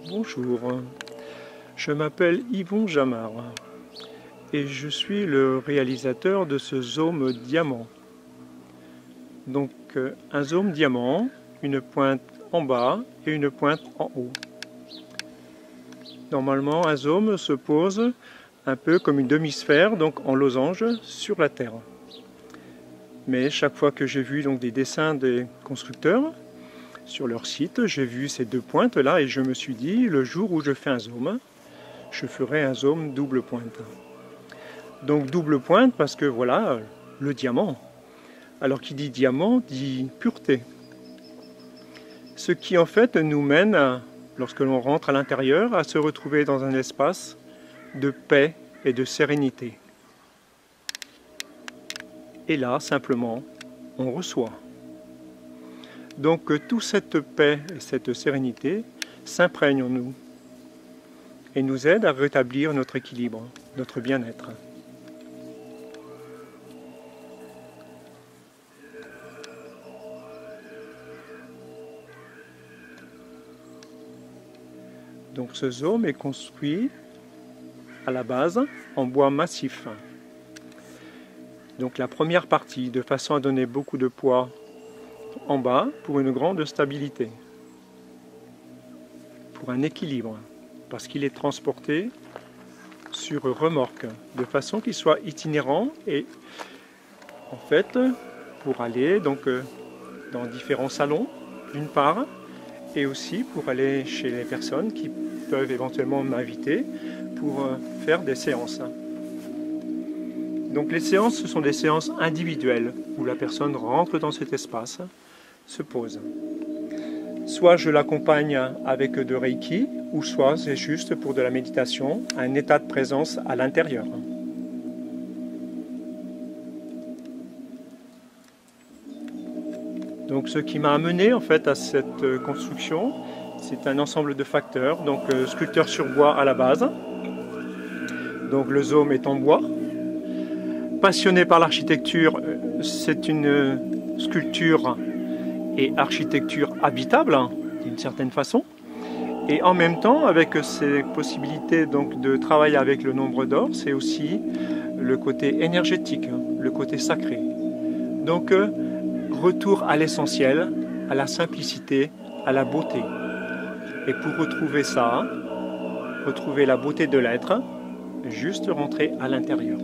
Bonjour, je m'appelle Yvon Jamard et je suis le réalisateur de ce zoom diamant. Donc un zoom diamant, une pointe en bas et une pointe en haut. Normalement un zoom se pose un peu comme une demi-sphère, donc en losange, sur la Terre. Mais chaque fois que j'ai vu donc des dessins des constructeurs, sur leur site, j'ai vu ces deux pointes là et je me suis dit, le jour où je fais un zoom, je ferai un zoom double pointe. Donc double pointe parce que voilà, le diamant. Alors qui dit diamant dit pureté. Ce qui en fait nous mène, lorsque l'on rentre à l'intérieur, à se retrouver dans un espace de paix et de sérénité. Et là, simplement, on reçoit. Donc toute cette paix et cette sérénité s'imprègnent en nous et nous aident à rétablir notre équilibre, notre bien-être. Donc ce zoom est construit à la base en bois massif. Donc la première partie, de façon à donner beaucoup de poids en bas pour une grande stabilité, pour un équilibre, parce qu'il est transporté sur remorque, de façon qu'il soit itinérant et en fait pour aller donc dans différents salons d'une part, et aussi pour aller chez les personnes qui peuvent éventuellement m'inviter pour faire des séances. Donc les séances, ce sont des séances individuelles où la personne rentre dans cet espace, se pose. Soit je l'accompagne avec de Reiki, ou soit c'est juste pour de la méditation, un état de présence à l'intérieur. Donc ce qui m'a amené en fait à cette construction, c'est un ensemble de facteurs. Donc sculpteur sur bois à la base, donc le zoom est en bois. Passionné par l'architecture, c'est une sculpture et architecture habitable d'une certaine façon. Et en même temps, avec ces possibilités donc de travailler avec le nombre d'or, c'est aussi le côté énergétique, le côté sacré. Donc retour à l'essentiel, à la simplicité, à la beauté. Et pour retrouver ça, retrouver la beauté de l'être, juste rentrer à l'intérieur.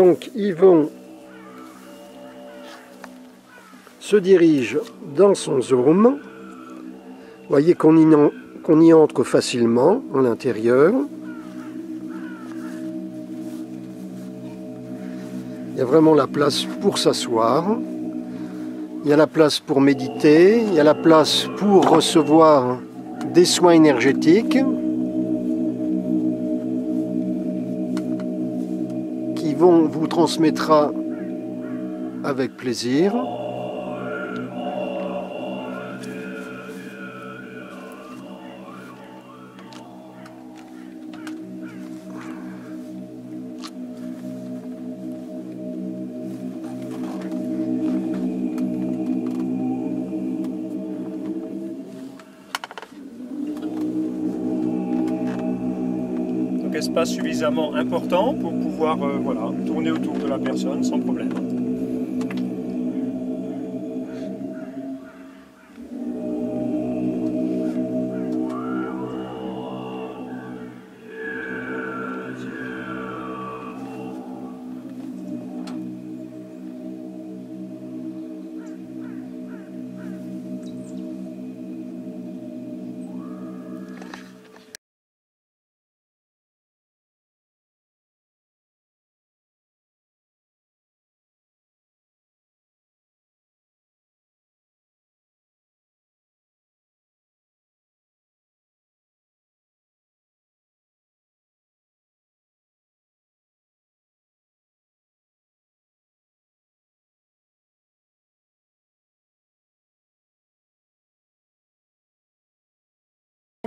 Donc Yvon se dirige dans son zoom. Vous voyez qu'on y entre facilement à l'intérieur. Il y a vraiment la place pour s'asseoir. Il y a la place pour méditer. Il y a la place pour recevoir des soins énergétiques qui vous transmettra avec plaisir. Espace suffisamment important pour pouvoir voilà, tourner autour de la personne sans problème.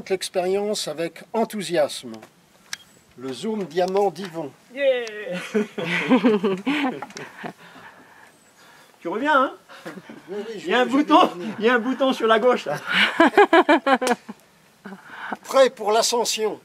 L'expérience avec enthousiasme. Le zoom diamant d'Yvon. Yeah. Tu reviens, hein? Oui, il y a un bouton sur la gauche là. Prêt pour l'ascension.